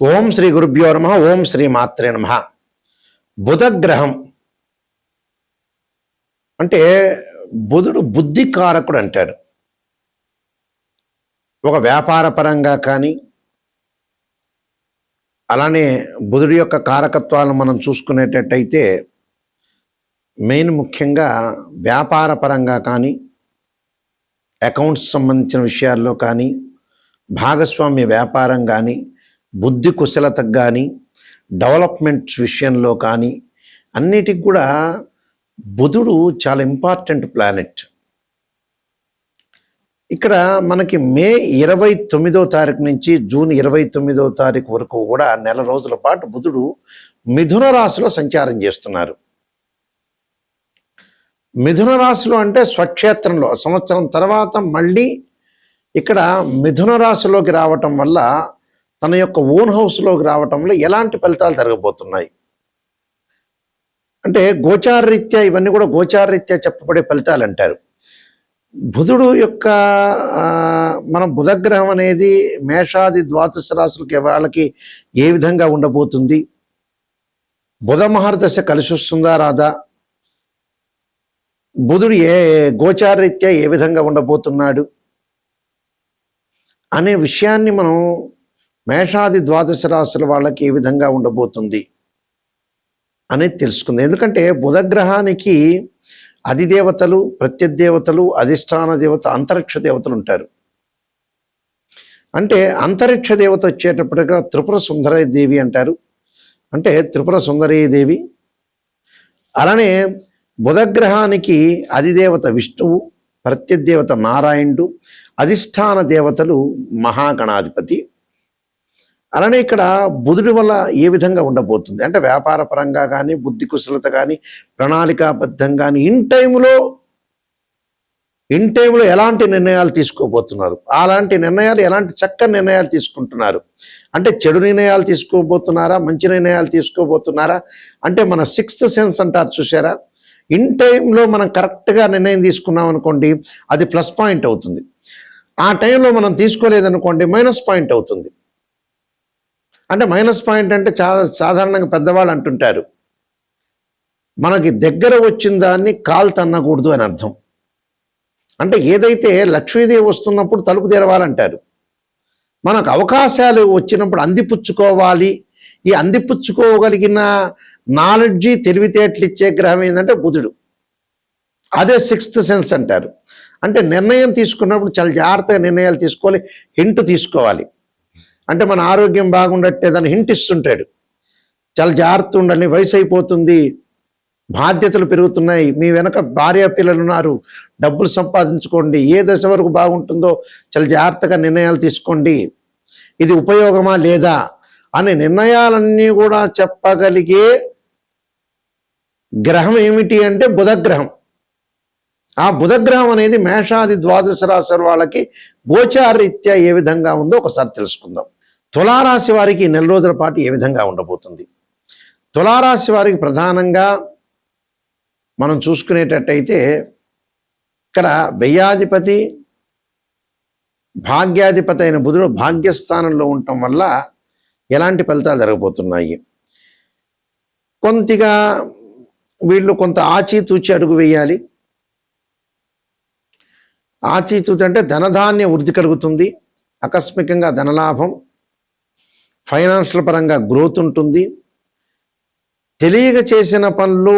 ఓం శ్రీ గురుభ్యో నమః. ఓం శ్రీ మాత్రే నమః. బుధగ్రహం అంటే బుధుడు బుద్ధికారకుడు అంటాడు. ఒక వ్యాపార పరంగా కానీ అలానే బుధుడి యొక్క కారకత్వాలను మనం చూసుకునేటట్టయితే మెయిన్ ముఖ్యంగా వ్యాపార పరంగా కానీ అకౌంట్స్ సంబంధించిన విషయాల్లో కానీ భాగస్వామ్య వ్యాపారం కానీ బుద్ధి కుశలతకు కానీ డెవలప్మెంట్స్ విషయంలో కానీ అన్నిటికి కూడా బుధుడు చాలా ఇంపార్టెంట్ ప్లానెట్. ఇక్కడ మనకి మే 29వ తారీఖు నుంచి జూన్ 29వ తారీఖు వరకు కూడా నెల రోజుల పాటు బుధుడు మిథున రాశిలో సంచారం చేస్తున్నారు. మిథున రాశిలో అంటే స్వక్షేత్రంలో సంవత్సరం తర్వాత మళ్ళీ ఇక్కడ మిథున రాశిలోకి రావటం వల్ల తన యొక్క ఓన్ హౌస్లోకి రావటంలో ఎలాంటి ఫలితాలు జరగబోతున్నాయి అంటే గోచారరీత్యా ఇవన్నీ కూడా గోచారరీత్యా చెప్పబడే ఫలితాలు అంటారు. బుధుడు యొక్క మన బుధగ్రహం అనేది మేషాది ద్వాదశ రాశులకి వాళ్ళకి ఏ విధంగా ఉండబోతుంది, బుధ మహర్దశ కలిసి వస్తుందా రాదా, బుధుడు గోచారరీత్యా ఏ విధంగా ఉండబోతున్నాడు అనే విషయాన్ని మనం మేషాది ద్వాదశ రాశుల వాళ్ళకి ఏ విధంగా ఉండబోతుంది అనేది తెలుసుకుంది. ఎందుకంటే బుధగ్రహానికి అధిదేవతలు, ప్రత్యదేవతలు, అధిష్టాన దేవత, అంతరిక్ష దేవతలు ఉంటారు. అంటే అంతరిక్ష దేవత వచ్చేటప్పటిగా త్రిపుర సుందరీ దేవి అంటారు. అంటే త్రిపుర సుందరీ దేవి. అలానే బుధగ్రహానికి అధిదేవత విష్ణువు, ప్రత్యదేవత నారాయణుడు, అధిష్టాన దేవతలు మహాగణాధిపతి. అలానే ఇక్కడ బుధుడి వల్ల ఏ విధంగా ఉండబోతుంది అంటే వ్యాపార పరంగా కానీ బుద్ధి కుశలత కానీ ప్రణాళికాబద్ధం కానీ ఇన్ టైంలో ఎలాంటి నిర్ణయాలు తీసుకోబోతున్నారు, అలాంటి నిర్ణయాలు ఎలాంటి చక్కని నిర్ణయాలు తీసుకుంటున్నారు అంటే చెడు నిర్ణయాలు తీసుకోబోతున్నారా, మంచి నిర్ణయాలు తీసుకోబోతున్నారా అంటే మన సిక్స్త్ సెన్స్ అంటారు చూసారా, ఇన్ టైంలో మనం కరెక్ట్గా నిర్ణయం తీసుకున్నాం అనుకోండి అది ప్లస్ పాయింట్ అవుతుంది. ఆ టైంలో మనం తీసుకోలేదనుకోండి మైనస్ పాయింట్ అవుతుంది. అంటే మైనస్ పాయింట్ అంటే సాధారణంగా పెద్దవాళ్ళు అంటుంటారు మనకి దగ్గర వచ్చిన దాన్ని కాలు తన్నకూడదు అని అర్థం. అంటే ఏదైతే లక్ష్మీదేవి వస్తున్నప్పుడు తలుపు తెరవాలంటారు, మనకు అవకాశాలు వచ్చినప్పుడు అందిపుచ్చుకోవాలి. ఈ అందిపుచ్చుకోగలిగిన నాలెడ్జి తెలివితేటలు ఇచ్చే గ్రహం ఏంటంటే బుధుడు. అదే సిక్స్త్ సెన్స్ అంటారు. అంటే నిర్ణయం తీసుకున్నప్పుడు చాలా జాగ్రత్తగా నిర్ణయాలు తీసుకోవాలి, హింట్ తీసుకోవాలి. అంటే మన ఆరోగ్యం బాగుండట్టే దాన్ని హింట్ ఇస్తుంటాడు, చాలా జాగ్రత్త ఉండాలి, వయసు అయిపోతుంది, బాధ్యతలు పెరుగుతున్నాయి, మీ వెనక భార్య పిల్లలు ఉన్నారు, డబ్బులు సంపాదించుకోండి, ఏ దశ వరకు బాగుంటుందో చాలా జాగ్రత్తగా నిర్ణయాలు తీసుకోండి, ఇది ఉపయోగమా లేదా అనే నిర్ణయాలన్నీ కూడా చెప్పగలిగే గ్రహం ఏమిటి అంటే బుధగ్రహం. ఆ బుధగ్రహం అనేది మేషాది ద్వాదశ రాశి వాళ్ళకి గోచారరీత్యా ఏ విధంగా ఉందో ఒకసారి తెలుసుకుందాం. తులారాశి వారికి నెల రోజుల పాటు ఏ విధంగా ఉండబోతుంది. తులారాశి వారికి ప్రధానంగా మనం చూసుకునేటట్టయితే ఇక్కడ వ్యయాధిపతి భాగ్యాధిపతి అయిన బుధుడు భాగ్యస్థానంలో ఉండటం వల్ల ఎలాంటి ఫలితాలు జరగబోతున్నాయి. కొంతగా వీళ్ళు కొంత ఆచితూచి అడుగు వేయాలి. ఆచితూచి అంటే ధనధాన్య వృద్ధి కలుగుతుంది, ఆకస్మికంగా ధనలాభం, ఫైనాన్షియల్ పరంగా గ్రోత్ ఉంటుంది. తెలియక చేసిన పనులు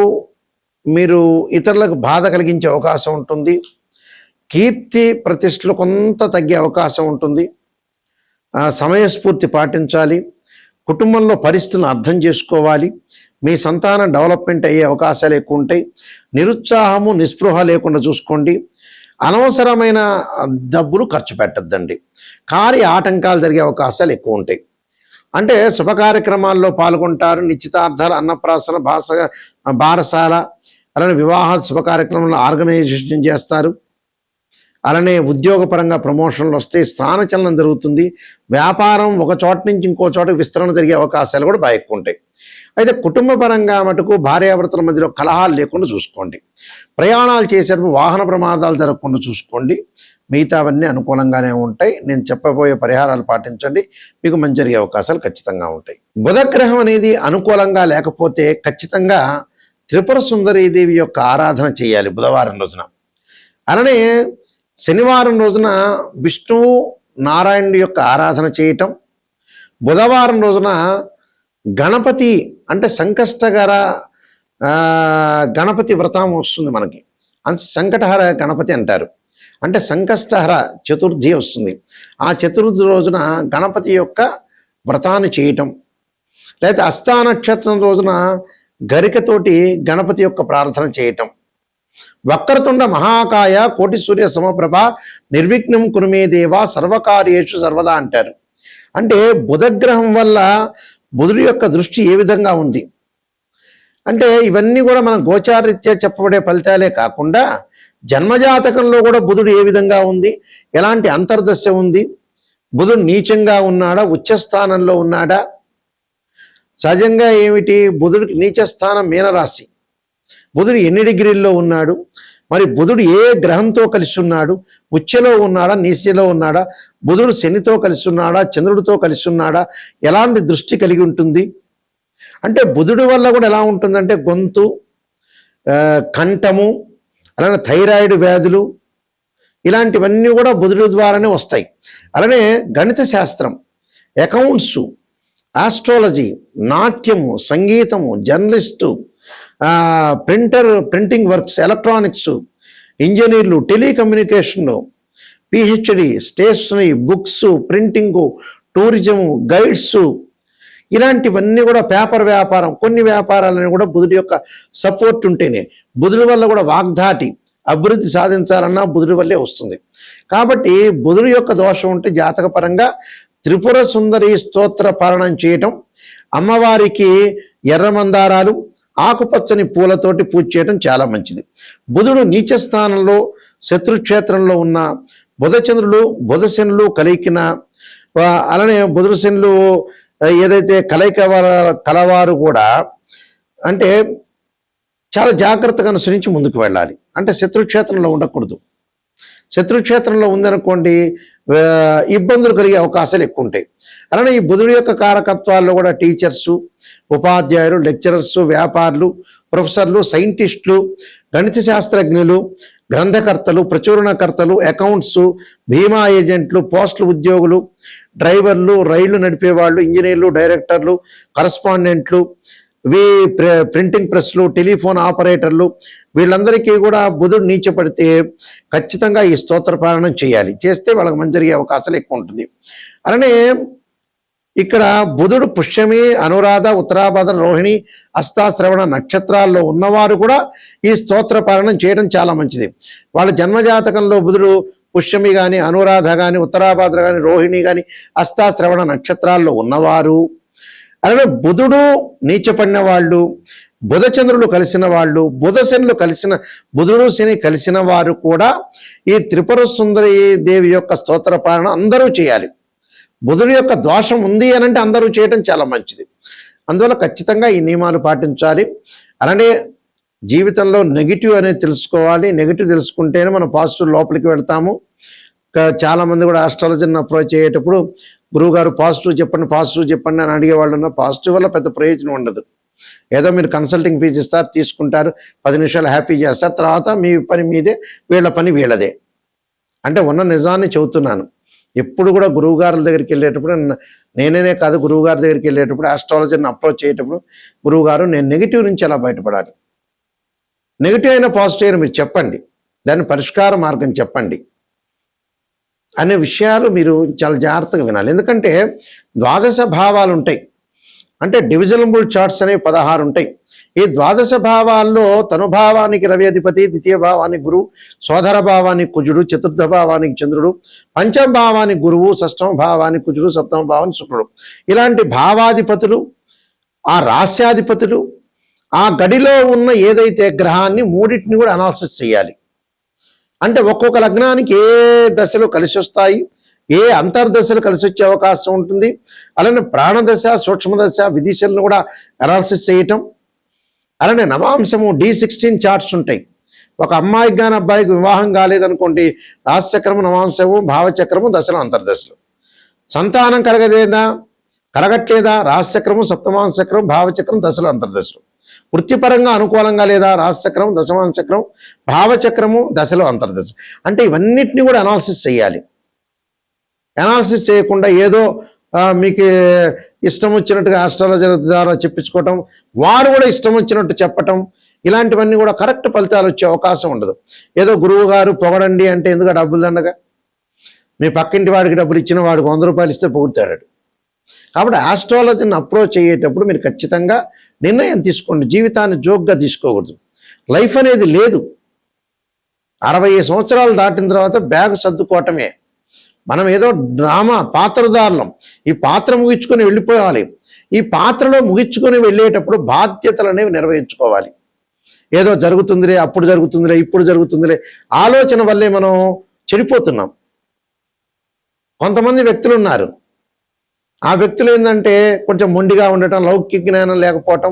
మీరు ఇతరులకు బాధ కలిగించే అవకాశం ఉంటుంది. కీర్తి ప్రతిష్టలు కొంత తగ్గే అవకాశం ఉంటుంది. సమయస్ఫూర్తి పాటించాలి. కుటుంబంలో పరిస్థితులను అర్థం చేసుకోవాలి. మీ సంతానం డెవలప్మెంట్ అయ్యే అవకాశాలు ఎక్కువ ఉంటాయి. నిరుత్సాహము నిస్పృహ లేకుండా చూసుకోండి. అనవసరమైన డబ్బులు ఖర్చు పెట్టద్దండి. కార్య ఆటంకాలు జరిగే అవకాశాలు ఎక్కువ ఉంటాయి. అంటే శుభ కార్యక్రమాల్లో పాల్గొంటారు, నిశ్చితార్థాలు, అన్నప్రాసన, బారసాల, అలానే వివాహ శుభ కార్యక్రమంలో ఆర్గనైజేషన్ చేస్తారు. అలానే ఉద్యోగపరంగా ప్రమోషన్లు వస్తాయి, స్థానచలనం జరుగుతుంది. వ్యాపారం ఒక చోట నుంచి ఇంకో చోటకి విస్తరణ జరిగే అవకాశాలు కూడా బాగా ఎక్కువ ఉంటాయి. అయితే కుటుంబ పరంగా మటుకు భార్యాభర్తల మధ్యలో కలహాలు లేకుండా చూసుకోండి. ప్రయాణాలు చేసేటప్పుడు వాహన ప్రమాదాలు జరగకుండా చూసుకోండి. మిగతావన్నీ అనుకూలంగానే ఉంటాయి. నేను చెప్పబోయే పరిహారాలు పాటించండి, మీకు మంచి జరిగే అవకాశాలు ఖచ్చితంగా ఉంటాయి. బుధగ్రహం అనేది అనుకూలంగా లేకపోతే ఖచ్చితంగా త్రిపుర సుందరీదేవి యొక్క ఆరాధన చేయాలి బుధవారం రోజున. అలానే శనివారం రోజున విష్ణువు నారాయణుడి యొక్క ఆరాధన చేయటం, బుధవారం రోజున గణపతి అంటే సంకష్టకర గణపతి వ్రతం వస్తుంది మనకి. సంకటహర గణపతి అంటారు. అంటే సంకష్టహర చతుర్థి వస్తుంది. ఆ చతుర్థి రోజున గణపతి యొక్క వ్రతాన్ని చేయటం, లేకపోతే హస్తా నక్షత్రం రోజున గరికతోటి గణపతి యొక్క ప్రార్థన చేయటం, వక్రతుండ మహాకాయ కోటి సూర్య సమప్రభ నిర్విఘ్నం కురుమే దేవ సర్వకార్యేషు సర్వదా అంటారు. అంటే బుధగ్రహం వల్ల బుధుడి యొక్క దృష్టి ఏ విధంగా ఉంది అంటే ఇవన్నీ కూడా మన గోచారరీత్యా చెప్పబడే ఫలితాలే కాకుండా జన్మజాతకంలో కూడా బుధుడు ఏ విధంగా ఉంది, ఎలాంటి అంతర్దశ ఉంది, బుధుడు నీచంగా ఉన్నాడా, ఉచ్చస్థానంలో ఉన్నాడా. సహజంగా ఏమిటి, బుధుడికి నీచస్థానం మీనరాశి, బుధుడు ఎన్ని డిగ్రీల్లో ఉన్నాడు, మరి బుధుడు ఏ గ్రహంతో కలిసి ఉన్నాడు, ఉచ్చలో ఉన్నాడా నీచలో ఉన్నాడా, బుధుడు శనితో కలిసి ఉన్నాడా చంద్రుడితో కలిసి ఉన్నాడా, ఎలాంటి దృష్టి కలిగి ఉంటుంది. అంటే బుధుడి వల్ల కూడా ఎలా ఉంటుందంటే గొంతు, కంఠము, అలానే థైరాయిడ్ వ్యాధులు, ఇలాంటివన్నీ కూడా బుధుడి ద్వారానే వస్తాయి. అలానే గణిత శాస్త్రం, అకౌంట్స్, ఆస్ట్రాలజీ, నాట్యము, సంగీతము, జర్నలిస్టు, ప్రింటింగ్ వర్క్స్, ఎలక్ట్రానిక్స్, ఇంజనీర్లు, టెలికమ్యూనికేషన్లు, PhD, stationery, books, printing, tourism, guides, ఇలాంటివన్నీ కూడా పేపర్ వ్యాపారం, కొన్ని వ్యాపారాలని కూడా బుధుడి యొక్క సపోర్ట్ ఉంటేనే, బుధుడి వల్ల కూడా వాగ్దాటి అభివృద్ధి సాధించాలన్నా బుధుడి వల్లే వస్తుంది. కాబట్టి బుధుడి యొక్క దోషం ఉంటే జాతకపరంగా త్రిపుర సుందరి స్తోత్ర పారణం చేయటం, అమ్మవారికి ఎర్ర మందారాలు, ఆకుపచ్చని పూలతోటి పూజ చేయడం చాలా మంచిది. బుధుడు నీచ స్థానంలో శత్రుక్షేత్రంలో ఉన్న బుధచంద్రులు బుధశనులు కలికిన, అలానే బుధశనులు ఏదైతే కలవారు కూడా అంటే చాలా జాగ్రత్తగా అనుసరించి ముందుకు వెళ్ళాలి. అంటే శత్రుక్షేత్రంలో ఉండకూడదు. శత్రుక్షేత్రంలో ఉందనుకోండి ఇబ్బందులు కలిగే అవకాశాలు ఎక్కువ ఉంటాయి. అలానే ఈ బుధుడి యొక్క కారకత్వాల్లో కూడా టీచర్సు, ఉపాధ్యాయులు, లెక్చరర్సు, వ్యాపారులు, ప్రొఫెసర్లు, సైంటిస్టులు, గణిత శాస్త్రజ్ఞులు, గ్రంథకర్తలు, ప్రచురణకర్తలు, అకౌంట్స్, బీమా ఏజెంట్లు, పోస్టల్ ఉద్యోగులు, డ్రైవర్లు, రైళ్లు నడిపేవాళ్ళు, ఇంజనీర్లు, డైరెక్టర్లు, కరస్పాండెంట్లు, ప్రింటింగ్ ప్రెస్లు, టెలిఫోన్ ఆపరేటర్లు, వీళ్ళందరికీ కూడా బుధుడు నీచపడితే ఖచ్చితంగా ఈ స్తోత్ర పారాయణం చేయాలి. చేస్తే వాళ్ళకి మంచి జరిగే అవకాశాలు ఎక్కువ ఉంటుంది. అలానే ఇక్కడ బుధుడు పుష్యమి, అనురాధ, ఉత్తరాభాద్ర, రోహిణి, హస్త, శ్రవణ నక్షత్రాల్లో ఉన్నవారు కూడా ఈ స్తోత్ర పారాయణం చేయడం చాలా మంచిది. వాళ్ళ జన్మజాతకంలో బుధుడు పుష్యమి కానీ, అనురాధ కానీ, ఉత్తరాభాద్ర కానీ, రోహిణి కానీ, హస్త, శ్రవణ నక్షత్రాల్లో ఉన్నవారు, అలాగే బుధుడు నీచపడిన వాళ్ళు, బుధచంద్రులు కలిసిన వాళ్ళు, బుధశనులు కలిసిన, బుధుడు శని కలిసిన వారు కూడా ఈ త్రిపుర సుందరి దేవి యొక్క స్తోత్ర పారాయణం అందరూ చేయాలి. బుధుడి యొక్క దోషం ఉంది అని అంటే అందరూ చేయటం చాలా మంచిది. అందువల్ల ఖచ్చితంగా ఈ నియమాలు పాటించాలి. అలానే జీవితంలో నెగిటివ్ అనేది తెలుసుకోవాలి. నెగిటివ్ తెలుసుకుంటేనే మనం పాజిటివ్ లోపలికి వెళ్తాము. చాలామంది కూడా ఆస్ట్రాలజీని అప్రోచ్ అయ్యేటప్పుడు గురువుగారు పాజిటివ్ చెప్పండి అని అడిగేవాళ్ళు ఉన్నారు. పాజిటివ్ వల్ల పెద్ద ప్రయోజనం ఉండదు. ఏదో మీరు కన్సల్టింగ్ ఫీజు ఇస్తారు, తీసుకుంటారు, 10 నిమిషాలు హ్యాపీ చేస్తారు, తర్వాత మీ పని మీదే, వీళ్ళ పని వీళ్ళదే. అంటే ఉన్న నిజాన్ని చెబుతున్నాను. ఎప్పుడు కూడా గురువుగారుల దగ్గరికి వెళ్ళేటప్పుడు, నేనే కాదు గురువుగారి దగ్గరికి వెళ్ళేటప్పుడు, ఆస్ట్రాలజీని అప్రోచ్ అయ్యేటప్పుడు, గురువుగారు నేను నెగిటివ్ నుంచి ఎలా బయటపడాలి, నెగిటివ్ అయినా పాజిటివ్ అయినా మీరు చెప్పండి, దాని పరిష్కార మార్గం చెప్పండి అనే విషయాలు మీరు చాలా జాగ్రత్తగా వినాలి. ఎందుకంటే ద్వాదశ భావాలు ఉంటాయి. అంటే డివిజనబుల్ చార్ట్స్ అనేవి 16 ఉంటాయి. ఈ ద్వాదశ భావాల్లో తనుభావానికి రవి అధిపతి, ద్వితీయ భావానికి గురువు, సోదర భావానికి కుజుడు, చతుర్థ భావానికి చంద్రుడు, పంచమ భావానికి గురువు, షష్టమ భావానికి కుజుడు, సప్తమ భావానికి శుక్రుడు. ఇలాంటి భావాధిపతులు, ఆ రాస్యాధిపతులు, ఆ గడిలో ఉన్న ఏదైతే గ్రహాన్ని మూడింటిని కూడా అనాలిసిస్ చేయాలి. అంటే ఒక్కొక్క లగ్నానికి ఏ దశలో కలిసి వస్తాయి, ఏ అంతర్దశలు కలిసి వచ్చే అవకాశం ఉంటుంది, అలానే ప్రాణదశ, సూక్ష్మదశ, విదిశలను కూడా అనాలిసిస్ చేయటం, అలానే నవాంశము D16 చార్ట్స్ ఉంటాయి. ఒక అమ్మాయికి కానీ అబ్బాయికి వివాహం కాలేదనుకోండి, రాశిచక్రము, నవాంశము, భావచక్రము, దశలు, అంతర్దశలు. సంతానం కలగట్లేదా, రాశిచక్రము, సప్తమాంశచక్రం, భావచక్రం, దశలు, అంతర్దశలు. వృత్తిపరంగా అనుకూలంగా లేదా, రాశిచక్రం, దశమాంశచక్రం, భావచక్రము, దశలు, అంతర్దశలు. అంటే ఇవన్నిటిని కూడా అనాలిసిస్ చేయాలి. అనాలిసిస్ చేయకుండా ఏదో మీకు ఇష్టం వచ్చినట్టుగా ఆస్ట్రాలజర్ ద్వారా చెప్పించుకోవటం, వారు కూడా ఇష్టం వచ్చినట్టు చెప్పటం, ఇలాంటివన్నీ కూడా కరెక్ట్ ఫలితాలు వచ్చే అవకాశం ఉండదు. ఏదో గురువు గారు పొగడండి అంటే ఎందుకు డబ్బులు దండగా, మీ పక్కింటి వాడికి డబ్బులు ఇచ్చిన వాడికి 100 రూపాయలు ఇస్తే పొగుడతాడు. కాబట్టి ఆస్ట్రాలజీని అప్రోచ్ అయ్యేటప్పుడు మీరు ఖచ్చితంగా నిర్ణయం తీసుకోండి. జీవితాన్ని జోక్గా తీసుకోకూడదు. లైఫ్ అనేది లేదు. 60 సంవత్సరాలు దాటిన తర్వాత బ్యాగ్ సర్దుకోవటమే. మనం ఏదో డ్రామా పాత్రదారులం. ఈ పాత్ర ముగించుకొని వెళ్ళిపోవాలి. ఈ పాత్రలో ముగించుకొని వెళ్ళేటప్పుడు బాధ్యతలు అనేవి నిర్వహించుకోవాలి. ఏదో జరుగుతుందిలే, అప్పుడు జరుగుతుందిలే, ఇప్పుడు జరుగుతుందిలే ఆలోచన వల్లే మనం చెడిపోతున్నాం. కొంతమంది వ్యక్తులు ఉన్నారు, ఆ వ్యక్తులు ఏంటంటే కొంచెం మొండిగా ఉండటం, లౌకిక జ్ఞానం లేకపోవటం,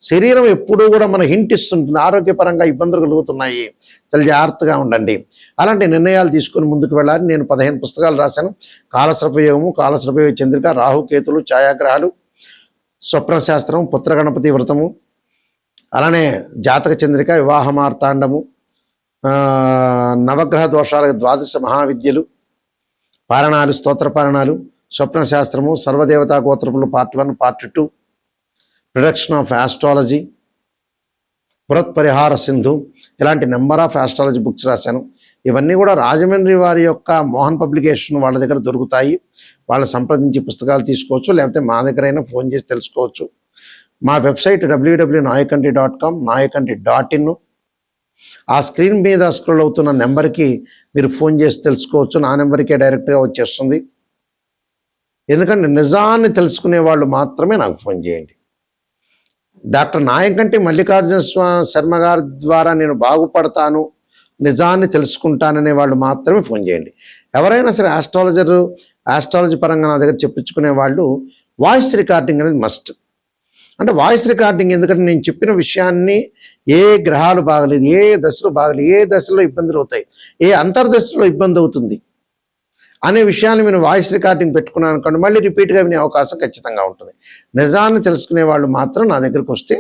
శరీరం ఎప్పుడూ కూడా మన హింట్ ఇస్తుంటుంది, ఆరోగ్యపరంగా ఇబ్బందులు కలుగుతున్నాయి, చాలా జాగ్రత్తగా ఉండండి. అలాంటి నిర్ణయాలు తీసుకొని ముందుకు వెళ్ళాలి. నేను 15 పుస్తకాలు రాశాను. కాలసర్పయోగము, కాలసర్పయోగ చంద్రిక, రాహుకేతులు, ఛాయాగ్రహాలు, స్వప్నశాస్త్రం, పుత్రగణపతి వ్రతము, అలానే జాతక చంద్రిక, వివాహ మార్తాండము, నవగ్రహ దోషాలకు 12 మహావిద్యలు, పారణాలు, స్తోత్ర పారణాలు, స్వప్నశాస్త్రము, సర్వదేవతా గోత్రములు part 1, part 2, production of astrology, పురత్ పరిహార సింధు, ఇలాంటి నెంబర్ ఆఫ్ ఆస్ట్రాలజీ బుక్స్ రాశాను. ఇవన్నీ కూడా రాజమండ్రి వారి యొక్క మోహన్ పబ్లికేషన్ వాళ్ళ దగ్గర దొరుకుతాయి. వాళ్ళని సంప్రదించి పుస్తకాలు తీసుకోవచ్చు, లేకపోతే మా దగ్గరైనా ఫోన్ చేసి తెలుసుకోవచ్చు. మా వెబ్సైట్ www.nayakanti.com, nayakanti.in. ఆ స్క్రీన్ మీద స్క్రోల్ అవుతున్న నెంబర్కి మీరు ఫోన్ చేసి తెలుసుకోవచ్చు. నా నెంబర్కే డైరెక్ట్గా వచ్చేస్తుంది. ఎందుకంటే నిజాన్ని తెలుసుకునే వాళ్ళు మాత్రమే నాకు ఫోన్ చేయండి. డాక్టర్ నాయకంటి మల్లికార్జున శర్మ గారి ద్వారా నేను బాగుపడతాను, నిజాన్ని తెలుసుకుంటాననే వాళ్ళు మాత్రమే ఫోన్ చేయండి. ఎవరైనా సరే ఆస్ట్రాలజీ పరంగా నా దగ్గర చెప్పించుకునే వాళ్ళు వాయిస్ రికార్డింగ్ అనేది మస్ట్. అంటే వాయిస్ రికార్డింగ్ ఎందుకంటే నేను చెప్పిన విషయాన్ని ఏ గ్రహాలు బాగలేదు, ఏ దశలు బాగలేదు, ఏ దశలో ఇబ్బందులు అవుతాయి, ఏ అంతర్దశలో ఇబ్బంది అవుతుంది అనే విషయాన్ని నేను వాయిస్ రికార్డింగ్ పెట్టుకున్నాను అనుకోండి, మళ్ళీ రిపీట్గా వినే అవకాశం ఖచ్చితంగా ఉంటుంది. నిజాన్ని తెలుసుకునే వాళ్ళు మాత్రం నా దగ్గరకు వస్తే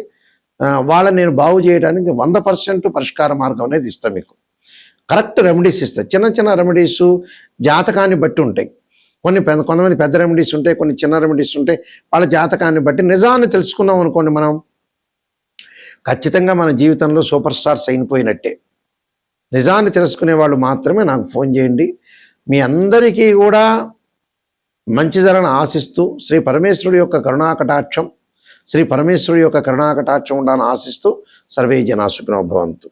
వాళ్ళని నేను బాగు చేయడానికి 100% పరిష్కార మార్గం అనేది ఇస్తాను. మీకు కరెక్ట్ రెమెడీస్ ఇస్తాను. చిన్న చిన్న రెమెడీస్ జాతకాన్ని బట్టి ఉంటాయి. కొంతమంది పెద్ద రెమెడీస్ ఉంటాయి, కొన్ని చిన్న రెమెడీస్ ఉంటాయి. వాళ్ళ జాతకాన్ని బట్టి నిజాన్ని తెలుసుకున్నాం అనుకోండి, మనం ఖచ్చితంగా మన జీవితంలో సూపర్ స్టార్స్ అయిపోయినట్టే. నిజాన్ని తెలుసుకునే వాళ్ళు మాత్రమే నాకు ఫోన్ చేయండి. మీ అందరికీ కూడా మంచి జరగని ఆశిస్తూ శ్రీ పరమేశ్వరుడి యొక్క కరుణాకటాక్షం ఉండాలని ఆశిస్తూ సర్వే జనా సుఖినో భవంతు.